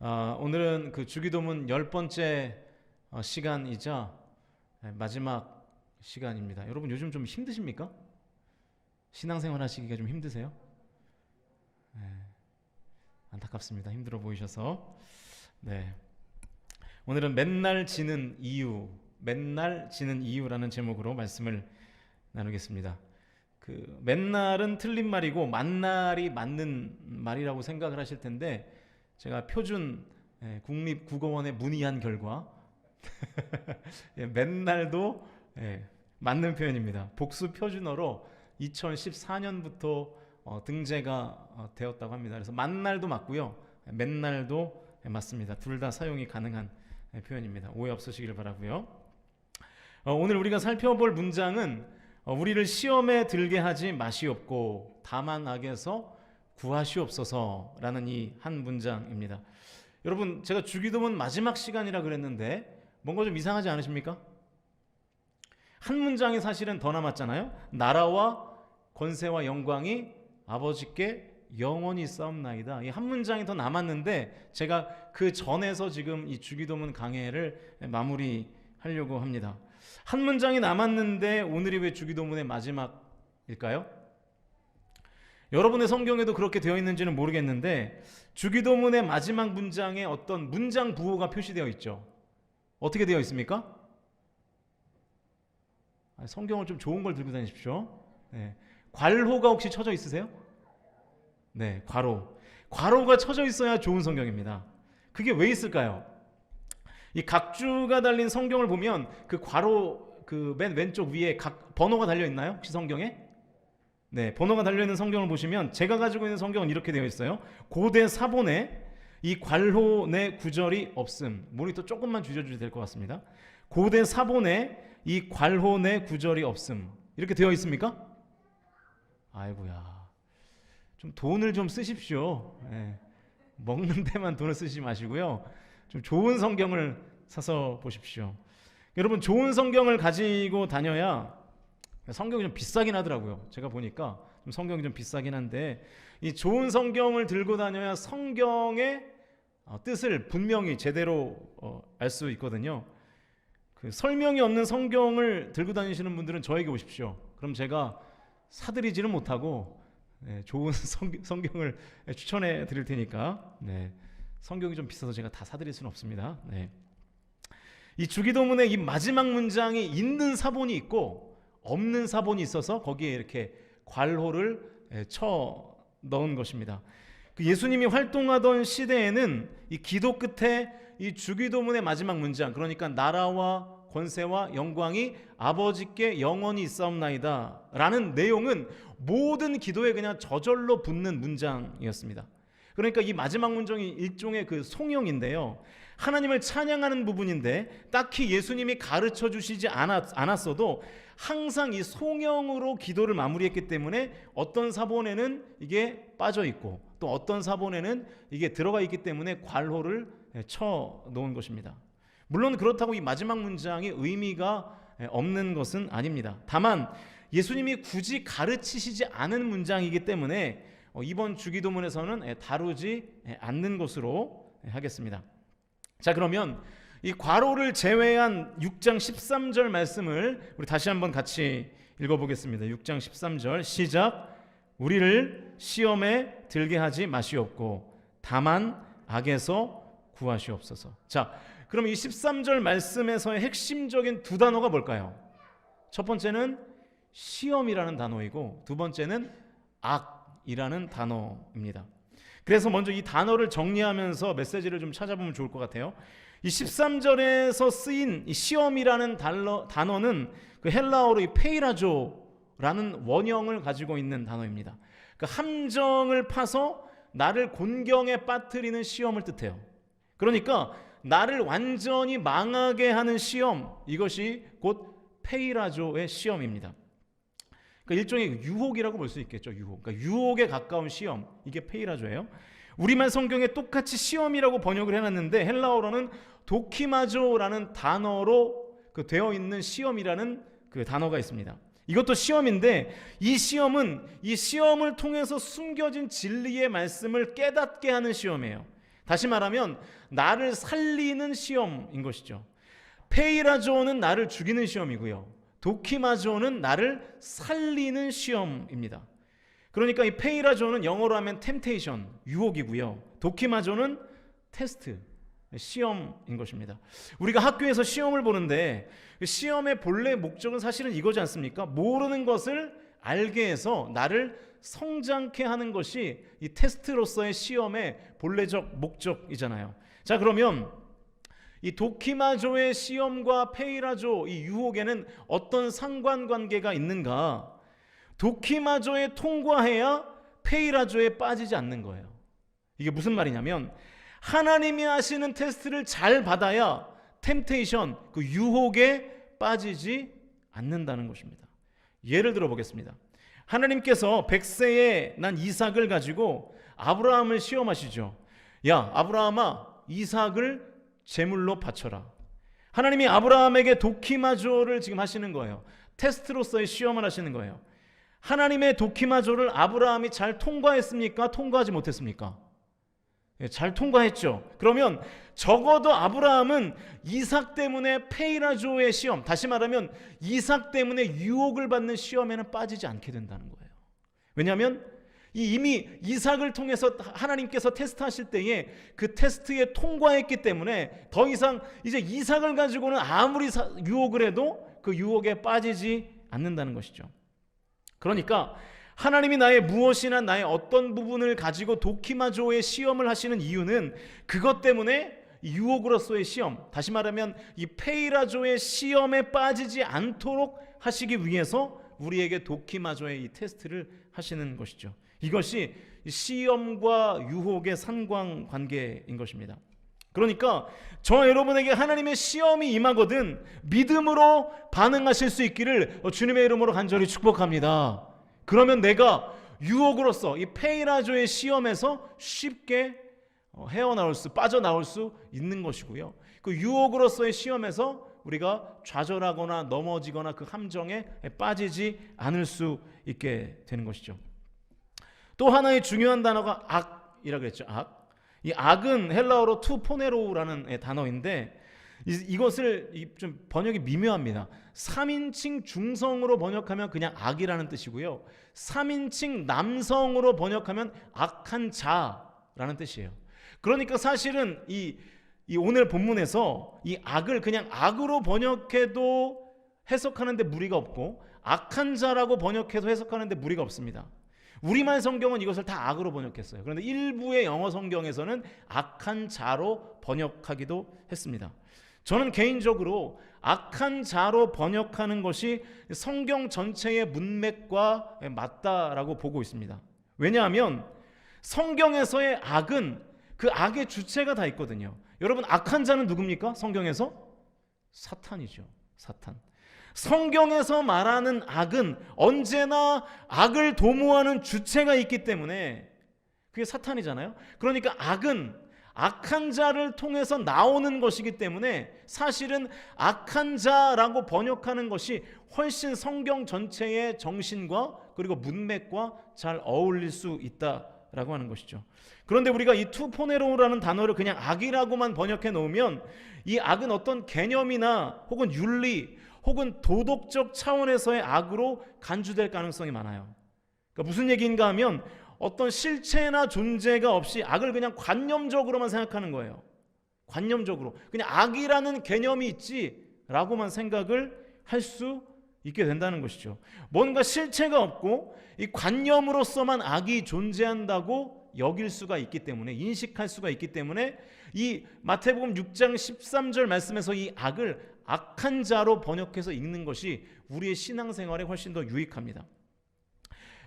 오늘은 그 주기도문 10번째 시간이자 마지막 시간입니다. 여러분 요즘 좀 힘드십니까? 신앙생활 하시기가 좀 힘드세요? 네, 안타깝습니다. 힘들어 보이셔서. 네, 오늘은 맨날 지는 이유라는 제목으로 말씀을 나누겠습니다. 그 맨날은 틀린 말이고 만날이 맞는 말이라고 생각을 하실 텐데, 제가 표준 국립국어원에 문의한 결과 맨날도 맞는 표현입니다. 복수 표준어로 2014년부터 등재가 되었다고 합니다. 그래서 만날도 맞고요, 맨날도 맞습니다. 둘 다 사용이 가능한 표현입니다. 오해 없으시길 바라고요. 오늘 우리가 살펴볼 문장은 우리를 시험에 들게 하지 마시옵고 다만 악에서 구하시옵소서라는 이 한 문장입니다. 여러분, 제가 주기도문 마지막 시간이라 그랬는데 뭔가 좀 이상하지 않으십니까? 한 문장이 사실은 더 남았잖아요. 나라와 권세와 영광이 아버지께 영원히 있사옵나이다. 이 한 문장이 더 남았는데 제가 그 전에서 지금 이 주기도문 강해를 마무리하려고 합니다. 한 문장이 남았는데 오늘이 왜 주기도문의 마지막일까요? 여러분의 성경에도 그렇게 되어 있는지는 모르겠는데 주기도문의 마지막 문장에 어떤 문장 부호가 표시되어 있죠. 어떻게 되어 있습니까? 성경을 좀 좋은 걸 들고 다니십시오. 네. 괄호가 혹시 쳐져 있으세요? 네, 괄호가 쳐져 있어야 좋은 성경입니다. 그게 왜 있을까요? 이 각주가 달린 성경을 보면 그 괄호 그 맨 왼쪽 위에 각 번호가 달려 있나요? 혹시 성경에? 네, 번호가 달려 있는 성경을 보시면 제가 가지고 있는 성경은 이렇게 되어 있어요. 고대 사본에 이 괄호 내 구절이 없음. 모니터 조금만 줄여주셔도 될 것 같습니다. 고대 사본에 이 괄호 내 구절이 없음. 이렇게 되어 있습니까? 아이고야, 좀 돈을 좀 쓰십시오. 네. 먹는 데만 돈을 쓰지 마시고요, 좀 좋은 성경을 사서 보십시오. 여러분, 좋은 성경을 가지고 다녀야, 성경이 좀 비싸긴 하더라고요. 제가 보니까 좀 성경이 좀 비싸긴 한데 이 좋은 성경을 들고 다녀야 성경의 뜻을 분명히 제대로 알 수 있거든요. 그 설명이 없는 성경을 들고 다니시는 분들은 저에게 오십시오. 그럼 제가 사드리지는 못하고 좋은 성경을 추천해 드릴 테니까. 네, 성경이 좀 비싸서 제가 다 사드릴 수는 없습니다. 네. 이 주기도문의 이 마지막 문장이 있는 사본이 있고 없는 사본이 있어서 거기에 이렇게 괄호를 쳐 넣은 것입니다. 그 예수님이 활동하던 시대에는 이 기도 끝에 이 주기도문의 마지막 문장, 그러니까 나라와 권세와 영광이 아버지께 영원히 있사옵나이다 라는 내용은 모든 기도에 그냥 저절로 붙는 문장이었습니다. 그러니까 이 마지막 문장이 일종의 그 송영인데요, 하나님을 찬양하는 부분인데 딱히 예수님이 가르쳐 주시지 않았어도 항상 이 송영으로 기도를 마무리했기 때문에 어떤 사본에는 이게 빠져 있고 또 어떤 사본에는 이게 들어가 있기 때문에 괄호를 쳐 놓은 것입니다. 물론 그렇다고 이 마지막 문장이 의미가 없는 것은 아닙니다. 다만 예수님이 굳이 가르치시지 않은 문장이기 때문에 이번 주기도문에서는 다루지 않는 것으로 하겠습니다. 자, 그러면 이 괄호를 제외한 6장 13절 말씀을 우리 다시 한번 같이 읽어보겠습니다. 6장 13절 시작. 우리를 시험에 들게 하지 마시옵고 다만 악에서 구하시옵소서. 자, 그럼 이 13절 말씀에서의 핵심적인 두 단어가 뭘까요? 첫 번째는 시험이라는 단어이고 두 번째는 악이라는 단어입니다. 그래서 먼저 이 단어를 정리하면서 메시지를 좀 찾아보면 좋을 것 같아요. 이 13절에서 쓰인 이 시험이라는 단어는 그 헬라어로 이 페이라조라는 원형을 가지고 있는 단어입니다. 그 함정을 파서 나를 곤경에 빠뜨리는 시험을 뜻해요. 그러니까 나를 완전히 망하게 하는 시험, 이것이 곧 페이라조의 시험입니다. 그러니까 일종의 유혹이라고 볼 수 있겠죠. 그러니까 유혹에 가까운 시험, 이게 페이라조예요. 우리말 성경에 똑같이 시험이라고 번역을 해놨는데 헬라어로는 도키마조라는 단어로 되어 있는 시험이라는 그 단어가 있습니다. 이것도 시험인데 이 시험은 이 시험을 통해서 숨겨진 진리의 말씀을 깨닫게 하는 시험이에요. 다시 말하면 나를 살리는 시험인 것이죠. 페이라조는 나를 죽이는 시험이고요. 도키마조는 나를 살리는 시험입니다. 그러니까 이 페이라조는 영어로 하면 템테이션, 유혹이고요. 도키마조는 테스트, 시험인 것입니다. 우리가 학교에서 시험을 보는데 시험의 본래 목적은 사실은 이거지 않습니까? 모르는 것을 알게 해서 나를 성장케 하는 것이 이 테스트로서의 시험의 본래적 목적이잖아요. 자, 그러면 이 도키마조의 시험과 페이라조 이 유혹에는 어떤 상관관계가 있는가? 도키마조에 통과해야 페이라조에 빠지지 않는 거예요. 이게 무슨 말이냐면 하나님이 하시는 테스트를 잘 받아야 템테이션, 그 유혹에 빠지지 않는다는 것입니다. 예를 들어 보겠습니다. 하나님께서 100세에 난 이삭을 가지고 아브라함을 시험하시죠. 야, 아브라함아, 이삭을 제물로 바쳐라. 하나님이 아브라함에게 도키마조를 지금 하시는 거예요. 테스트로서의 시험을 하시는 거예요. 하나님의 도키마조를 아브라함이 잘 통과했습니까? 통과하지 못했습니까? 잘 통과했죠. 그러면 적어도 아브라함은 이삭 때문에 페이라조의 시험, 다시 말하면 이삭 때문에 유혹을 받는 시험에는 빠지지 않게 된다는 거예요. 왜냐하면 이미 이삭을 통해서 하나님께서 테스트하실 때에 그 테스트에 통과했기 때문에 더 이상 이제 이삭을 가지고는 아무리 유혹을 해도 그 유혹에 빠지지 않는다는 것이죠. 그러니까 하나님이 나의 무엇이나 나의 어떤 부분을 가지고 도키마조의 시험을 하시는 이유는 그것 때문에 유혹으로서의 시험, 다시 말하면 이 페이라조의 시험에 빠지지 않도록 하시기 위해서 우리에게 도키마조의 이 테스트를 하시는 것이죠. 이것이 시험과 유혹의 상관관계인 것입니다. 그러니까 저 여러분에게 하나님의 시험이 임하거든 믿음으로 반응하실 수 있기를 주님의 이름으로 간절히 축복합니다. 그러면 내가 유혹으로서 이 페이라조의 시험에서 쉽게 빠져나올 수 있는 것이고요. 그 유혹으로서의 시험에서 우리가 좌절하거나 넘어지거나 그 함정에 빠지지 않을 수 있게 되는 것이죠. 또 하나의 중요한 단어가 악이라고 했죠. 악. 이 악은 헬라어로 투포네로라는 단어인데 이것을 좀 번역이 미묘합니다. 3인칭 중성으로 번역하면 그냥 악이라는 뜻이고요. 3인칭 남성으로 번역하면 악한 자라는 뜻이에요. 그러니까 사실은 이 오늘 본문에서 이 악을 그냥 악으로 번역해도 해석하는데 무리가 없고 악한 자라고 번역해도 해석하는데 무리가 없습니다. 우리말 성경은 이것을 다 악으로 번역했어요. 그런데 일부의 영어 성경에서는 악한 자로 번역하기도 했습니다. 저는 개인적으로 악한 자로 번역하는 것이 성경 전체의 문맥과 맞다라고 보고 있습니다. 왜냐하면 성경에서의 악은 그 악의 주체가 다 있거든요. 여러분, 악한 자는 누굽니까? 성경에서? 사탄이죠. 사탄. 성경에서 말하는 악은 언제나 악을 도모하는 주체가 있기 때문에 그게 사탄이잖아요. 그러니까 악은 악한 자를 통해서 나오는 것이기 때문에 사실은 악한 자라고 번역하는 것이 훨씬 성경 전체의 정신과 그리고 문맥과 잘 어울릴 수 있다라고 하는 것이죠. 그런데 우리가 이 투포네로라는 단어를 그냥 악이라고만 번역해 놓으면 이 악은 어떤 개념이나 혹은 윤리 혹은 도덕적 차원에서의 악으로 간주될 가능성이 많아요. 그러니까 무슨 얘기인가 하면 어떤 실체나 존재가 없이 악을 그냥 관념적으로만 생각하는 거예요. 관념적으로 그냥 악이라는 개념이 있지라고만 생각을 할 수 있게 된다는 것이죠. 뭔가 실체가 없고 이 관념으로서만 악이 존재한다고 여길 수가 있기 때문에, 인식할 수가 있기 때문에 이 마태복음 6장 13절 말씀에서 이 악을 악한 자로 번역해서 읽는 것이 우리의 신앙생활에 훨씬 더 유익합니다.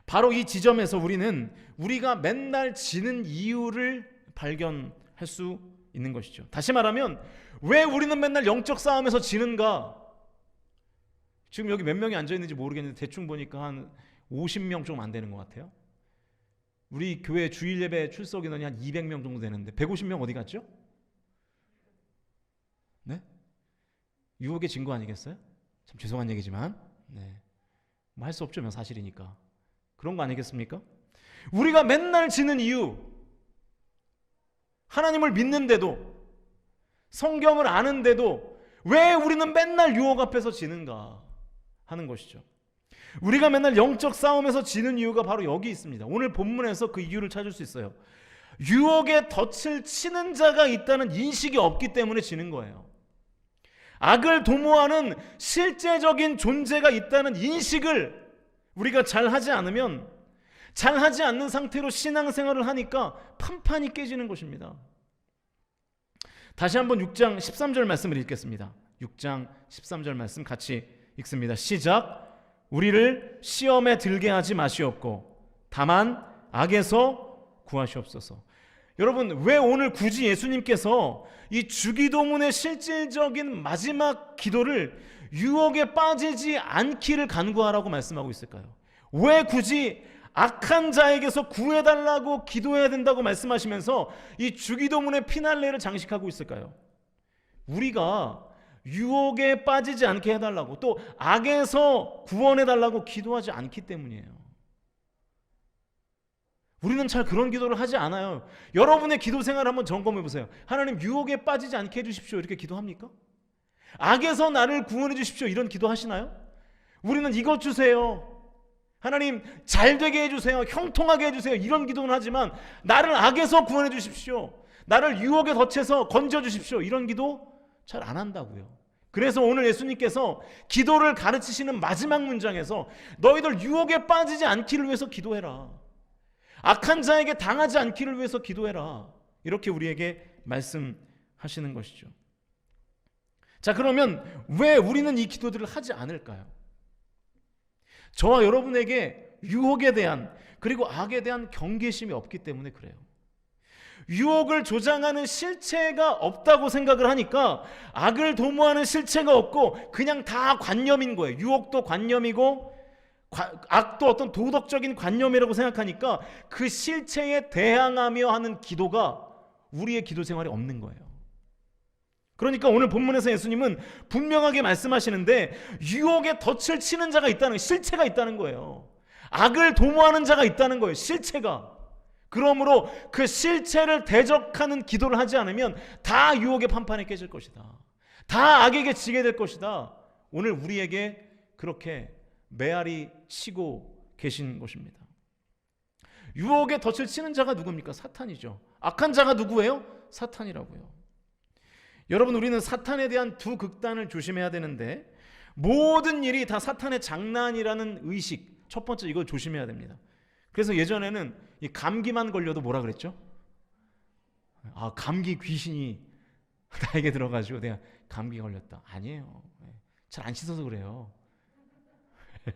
바로 이 지점에서 우리는 우리가 맨날 지는 이유를 발견할 수 있는 것이죠. 다시 말하면 왜 우리는 맨날 영적 싸움에서 지는가? 지금 여기 몇 명이 앉아있는지 모르겠는데 대충 보니까 한 50명 좀 안 되는 것 같아요. 우리 교회 주일 예배 출석 인원이 한 200명 정도 되는데 150명 어디 갔죠? 네? 유혹의 증거 아니겠어요? 참 죄송한 얘기지만 네. 뭐 할 수 없죠. 사실이니까. 그런 거 아니겠습니까? 우리가 맨날 지는 이유, 하나님을 믿는데도, 성경을 아는데도 왜 우리는 맨날 유혹 앞에서 지는가 하는 것이죠. 우리가 맨날 영적 싸움에서 지는 이유가 바로 여기 있습니다. 오늘 본문에서 그 이유를 찾을 수 있어요. 유혹의 덫을 치는 자가 있다는 인식이 없기 때문에 지는 거예요. 악을 도모하는 실제적인 존재가 있다는 인식을 우리가 잘 하지 않으면, 잘 하지 않는 상태로 신앙생활을 하니까 판판이 깨지는 것입니다. 다시 한번 6장 13절 말씀을 읽겠습니다. 6장 13절 말씀 같이 읽습니다. 시작. 우리를 시험에 들게 하지 마시옵고 다만 악에서 구하시옵소서. 여러분, 왜 오늘 굳이 예수님께서 이 주기도문의 실질적인 마지막 기도를 유혹에 빠지지 않기를 간구하라고 말씀하고 있을까요? 왜 굳이 악한 자에게서 구해달라고 기도해야 된다고 말씀하시면서 이 주기도문의 피날레를 장식하고 있을까요? 우리가 유혹에 빠지지 않게 해달라고, 또 악에서 구원해달라고 기도하지 않기 때문이에요. 우리는 잘 그런 기도를 하지 않아요. 여러분의 기도 생활을 한번 점검해 보세요. 하나님, 유혹에 빠지지 않게 해주십시오, 이렇게 기도합니까? 악에서 나를 구원해 주십시오, 이런 기도 하시나요? 우리는 이것 주세요, 하나님 잘 되게 해주세요, 형통하게 해주세요, 이런 기도는 하지만 나를 악에서 구원해 주십시오, 나를 유혹의 덫에서 건져 주십시오, 이런 기도 잘 안 한다고요. 그래서 오늘 예수님께서 기도를 가르치시는 마지막 문장에서 너희들 유혹에 빠지지 않기를 위해서 기도해라, 악한 자에게 당하지 않기를 위해서 기도해라, 이렇게 우리에게 말씀하시는 것이죠. 자, 그러면 왜 우리는 이 기도들을 하지 않을까요? 저와 여러분에게 유혹에 대한, 그리고 악에 대한 경계심이 없기 때문에 그래요. 유혹을 조장하는 실체가 없다고 생각을 하니까 악을 도모하는 실체가 없고 그냥 다 관념인 거예요. 유혹도 관념이고 악도 어떤 도덕적인 관념이라고 생각하니까 그 실체에 대항하며 하는 기도가 우리의 기도 생활이 없는 거예요. 그러니까 오늘 본문에서 예수님은 분명하게 말씀하시는데 유혹의 덫을 치는 자가 있다는, 실체가 있다는 거예요. 악을 도모하는 자가 있다는 거예요, 실체가. 그러므로 그 실체를 대적하는 기도를 하지 않으면 다 유혹의 판판에 깨질 것이다, 다 악에게 지게 될 것이다, 오늘 우리에게 그렇게 메아리 치고 계신 것입니다. 유혹의 덫을 치는 자가 누굽니까? 사탄이죠. 악한 자가 누구예요? 사탄이라고요. 여러분, 우리는 사탄에 대한 두 극단을 조심해야 되는데, 모든 일이 다 사탄의 장난이라는 의식, 첫 번째 이거 조심해야 됩니다. 그래서 예전에는 이 감기만 걸려도 뭐라 그랬죠? 아, 감기 귀신이 나에게 들어가지고 내가 감기 걸렸다. 아니에요. 잘 안 씻어서 그래요.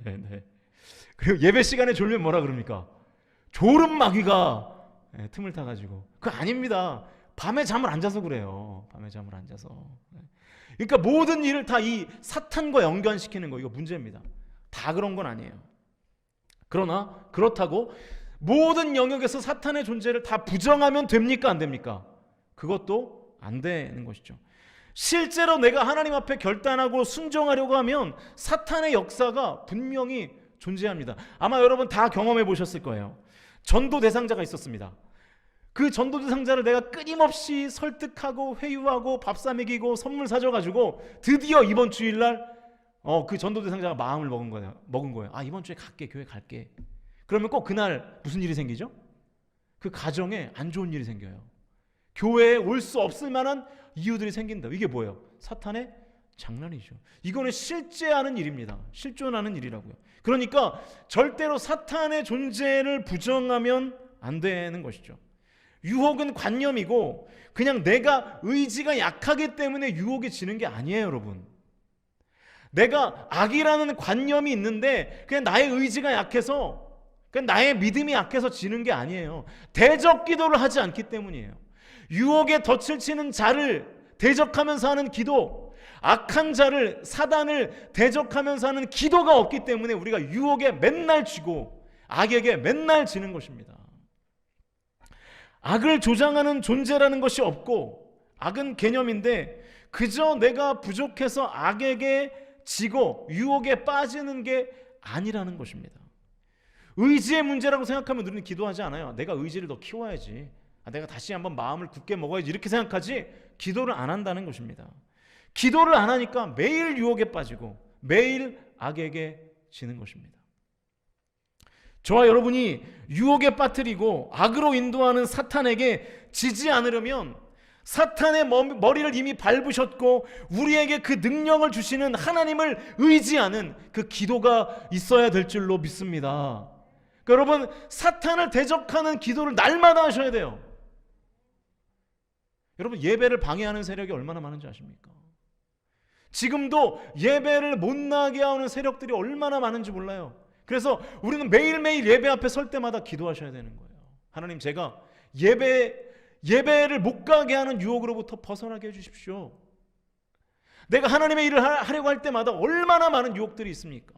네. 그리고 예배 시간에 졸면 뭐라 그럽니까? 졸음 마귀가 틈을 타가지고. 그거 아닙니다. 밤에 잠을 안 자서 그래요. 밤에 잠을 안 자서. 그러니까 모든 일을 다 이 사탄과 연관시키는 거, 이거 문제입니다. 다 그런 건 아니에요. 그러나 그렇다고 모든 영역에서 사탄의 존재를 다 부정하면 됩니까? 안 됩니까? 그것도 안 되는 것이죠. 실제로 내가 하나님 앞에 결단하고 순종하려고 하면 사탄의 역사가 분명히 존재합니다. 아마 여러분 다 경험해 보셨을 거예요. 전도 대상자가 있었습니다. 그 전도 대상자를 내가 끊임없이 설득하고 회유하고 밥 사 먹이고 선물 사줘가지고 드디어 이번 주일날 그 전도 대상자가 마음을 먹은 거예요. 아, 이번 주에 갈게, 교회 갈게. 그러면 꼭 그날 무슨 일이 생기죠? 그 가정에 안 좋은 일이 생겨요. 교회에 올 수 없을 만한 이유들이 생긴다. 이게 뭐예요? 사탄의 장난이죠. 이거는 실제하는 일입니다. 실존하는 일이라고요. 그러니까 절대로 사탄의 존재를 부정하면 안 되는 것이죠. 유혹은 관념이고 그냥 내가 의지가 약하기 때문에 유혹이 지는 게 아니에요, 여러분. 내가 악이라는 관념이 있는데 그냥 나의 의지가 약해서, 그냥 나의 믿음이 약해서 지는 게 아니에요. 대적 기도를 하지 않기 때문이에요. 유혹에 덫을 치는 자를 대적하면서 하는 기도, 악한 자를, 사단을 대적하면서 하는 기도가 없기 때문에 우리가 유혹에 맨날 쥐고 악에게 맨날 지는 것입니다. 악을 조장하는 존재라는 것이 없고, 악은 개념인데 그저 내가 부족해서 악에게 지고 유혹에 빠지는 게 아니라는 것입니다. 의지의 문제라고 생각하면 우리는 기도하지 않아요. 내가 의지를 더 키워야지. 내가 다시 한번 마음을 굳게 먹어야지 이렇게 생각하지 기도를 안 한다는 것입니다. 기도를 안 하니까 매일 유혹에 빠지고 매일 악에게 지는 것입니다. 저와 여러분이 유혹에 빠뜨리고 악으로 인도하는 사탄에게 지지 않으려면 사탄의 머리를 이미 밟으셨고 우리에게 그 능력을 주시는 하나님을 의지하는 그 기도가 있어야 될 줄로 믿습니다. 그러니까 여러분, 사탄을 대적하는 기도를 날마다 하셔야 돼요. 여러분, 예배를 방해하는 세력이 얼마나 많은지 아십니까? 지금도 예배를 못 나게 하는 세력들이 얼마나 많은지 몰라요. 그래서 우리는 매일매일 예배 앞에 설 때마다 기도하셔야 되는 거예요. 하나님, 제가 예배를 못 가게 하는 유혹으로부터 벗어나게 해주십시오. 내가 하나님의 일을 하려고 할 때마다 얼마나 많은 유혹들이 있습니까?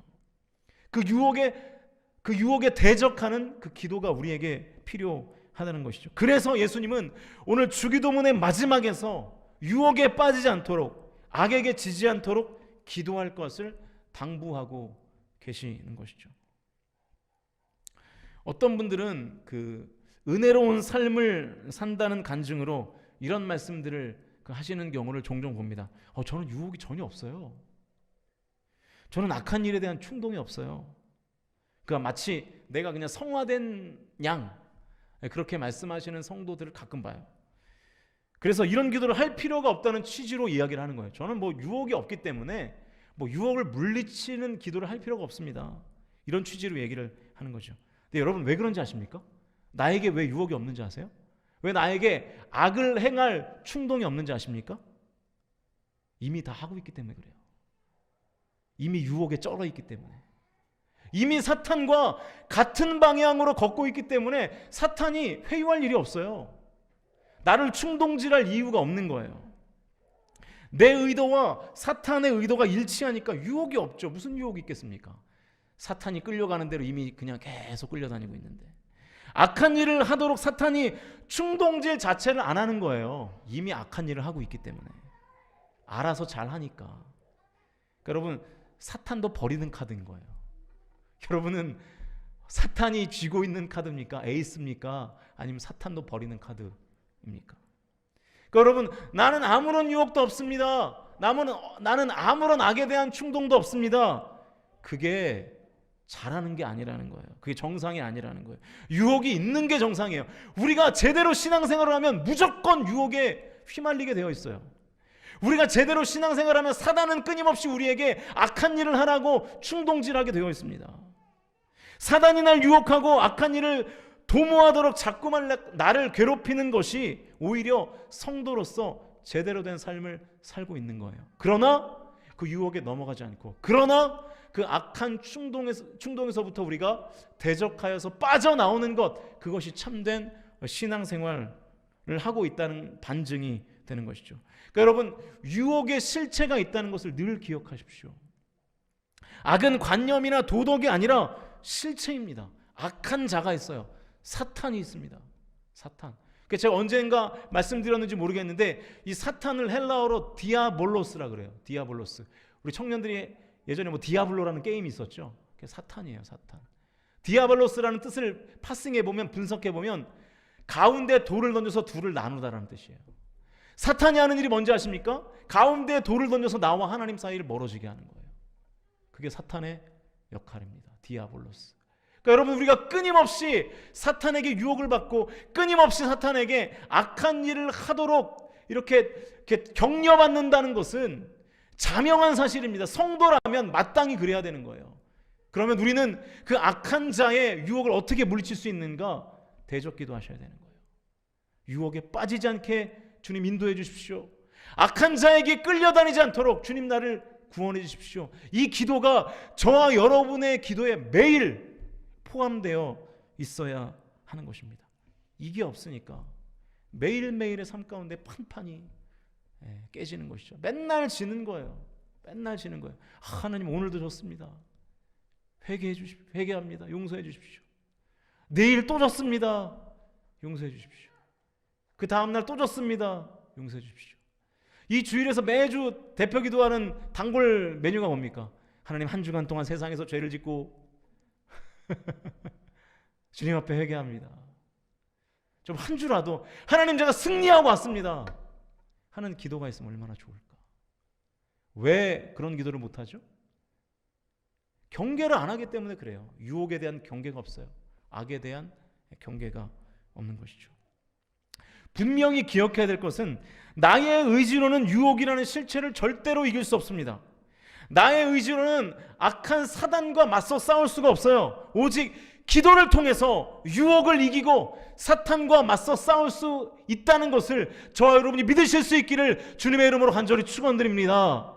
그 유혹에 대적하는 그 기도가 우리에게 필요하다는 것이죠. 그래서 예수님은 오늘 주기도문의 마지막에서 유혹에 빠지지 않도록, 악에게 지지 않도록 기도할 것을 당부하고 계시는 것이죠. 어떤 분들은 그 은혜로운 삶을 산다는 간증으로 이런 말씀들을 하시는 경우를 종종 봅니다. 저는 유혹이 전혀 없어요. 저는 악한 일에 대한 충동이 없어요. 마치 내가 그냥 성화된 양, 그렇게 말씀하시는 성도들을 가끔 봐요. 그래서 이런 기도를 할 필요가 없다는 취지로 이야기를 하는 거예요. 저는 유혹이 없기 때문에 유혹을 물리치는 기도를 할 필요가 없습니다. 이런 취지로 얘기를 하는 거죠. 근데 여러분, 왜 그런지 아십니까? 나에게 왜 유혹이 없는지 아세요? 왜 나에게 악을 행할 충동이 없는지 아십니까? 이미 다 하고 있기 때문에 그래요. 이미 유혹에 쩔어 있기 때문에. 이미 사탄과 같은 방향으로 걷고 있기 때문에 사탄이 회유할 일이 없어요. 나를 충동질할 이유가 없는 거예요. 내 의도와 사탄의 의도가 일치하니까 유혹이 없죠. 무슨 유혹이 있겠습니까? 사탄이 끌려가는 대로 이미 그냥 계속 끌려다니고 있는데, 악한 일을 하도록 사탄이 충동질 자체를 안 하는 거예요. 이미 악한 일을 하고 있기 때문에. 알아서 잘 하니까. 그러니까 여러분, 사탄도 버리는 카드인 거예요. 여러분은 사탄이 쥐고 있는 카드입니까? 에이스입니까? 아니면 사탄도 버리는 카드입니까? 그러니까 여러분, 나는 아무런 유혹도 없습니다. 나는 아무런 악에 대한 충동도 없습니다. 그게 잘하는 게 아니라는 거예요. 그게 정상이 아니라는 거예요. 유혹이 있는 게 정상이에요. 우리가 제대로 신앙생활을 하면 무조건 유혹에 휘말리게 되어 있어요. 우리가 제대로 신앙생활을 하면 사단은 끊임없이 우리에게 악한 일을 하라고 충동질하게 되어 있습니다. 사단이 날 유혹하고 악한 일을 도모하도록 자꾸만 나를 괴롭히는 것이 오히려 성도로서 제대로 된 삶을 살고 있는 거예요. 그러나 그 유혹에 넘어가지 않고, 그러나 그 악한 충동에서부터 우리가 대적하여서 빠져나오는 것, 그것이 참된 신앙생활을 하고 있다는 반증이 되는 것이죠. 그러니까 여러분, 유혹의 실체가 있다는 것을 늘 기억하십시오. 악은 관념이나 도덕이 아니라 실체입니다. 악한 자가 있어요. 사탄이 있습니다. 사탄. 제가 언젠가 말씀드렸는지 모르겠는데, 이 사탄을 헬라어로 디아볼로스라 그래요. 디아볼로스. 우리 청년들이 예전에 디아블로라는 게임이 있었죠. 그게 사탄이에요, 사탄. 디아볼로스라는 뜻을 파싱해보면, 분석해보면 가운데 돌을 던져서 둘을 나누다라는 뜻이에요. 사탄이 하는 일이 뭔지 아십니까? 가운데 돌을 던져서 나와 하나님 사이를 멀어지게 하는 거예요. 그게 사탄의 역할입니다. 디아볼로스. 그러니까 여러분, 우리가 끊임없이 사탄에게 유혹을 받고 끊임없이 사탄에게 악한 일을 하도록 이렇게 격려받는다는 것은 자명한 사실입니다. 성도라면 마땅히 그래야 되는 거예요. 그러면 우리는 그 악한 자의 유혹을 어떻게 물리칠 수 있는가? 대적기도 하셔야 되는 거예요. 유혹에 빠지지 않게 주님 인도해 주십시오. 악한 자에게 끌려다니지 않도록 주님 나를 구원해 주십시오. 이 기도가 저와 여러분의 기도에 매일 포함되어 있어야 하는 것입니다. 이게 없으니까 매일매일의 삶 가운데 판판이 깨지는 것이죠. 맨날 지는 거예요. 맨날 지는 거예요. 하나님, 오늘도 졌습니다. 회개해 주십시오. 회개합니다. 용서해 주십시오. 내일 또 졌습니다. 용서해 주십시오. 그 다음날 또 졌습니다. 용서해 주십시오. 이 주일에서 매주 대표 기도하는 단골 메뉴가 뭡니까? 하나님, 한 주간 동안 세상에서 죄를 짓고 주님 앞에 회개합니다. 좀 한 주라도 하나님 제가 승리하고 왔습니다 하는 기도가 있으면 얼마나 좋을까. 왜 그런 기도를 못하죠? 경계를 안 하기 때문에 그래요. 유혹에 대한 경계가 없어요. 악에 대한 경계가 없는 것이죠. 분명히 기억해야 될 것은 나의 의지로는 유혹이라는 실체를 절대로 이길 수 없습니다. 나의 의지로는 악한 사단과 맞서 싸울 수가 없어요. 오직 기도를 통해서 유혹을 이기고 사탄과 맞서 싸울 수 있다는 것을 저와 여러분이 믿으실 수 있기를 주님의 이름으로 간절히 축원드립니다.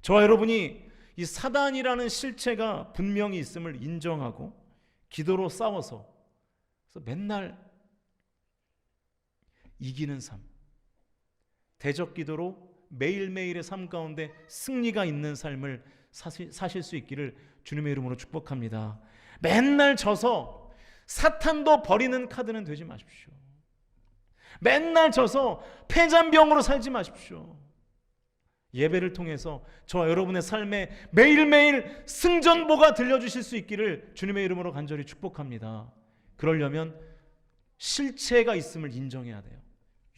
저와 여러분이 이 사단이라는 실체가 분명히 있음을 인정하고 기도로 싸워서 그래서 맨날 이기는 삶, 대적 기도로 매일매일의 삶 가운데 승리가 있는 삶을 사실 수 있기를 주님의 이름으로 축복합니다. 맨날 져서 사탄도 버리는 카드는 되지 마십시오. 맨날 져서 패잔병으로 살지 마십시오. 예배를 통해서 저와 여러분의 삶에 매일매일 승전보가 들려주실 수 있기를 주님의 이름으로 간절히 축복합니다. 그러려면 실체가 있음을 인정해야 돼요.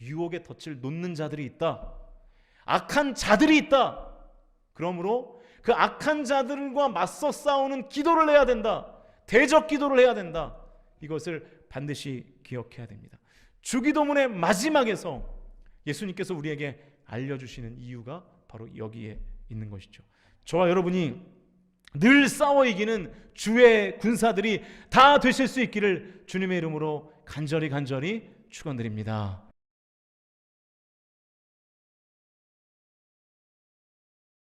유혹의 덫을 놓는 자들이 있다. 악한 자들이 있다. 그러므로 그 악한 자들과 맞서 싸우는 기도를 해야 된다. 대적 기도를 해야 된다. 이것을 반드시 기억해야 됩니다. 주기도문의 마지막에서 예수님께서 우리에게 알려주시는 이유가 바로 여기에 있는 것이죠. 저와 여러분이 늘 싸워 이기는 주의 군사들이 다 되실 수 있기를 주님의 이름으로 간절히 축원드립니다.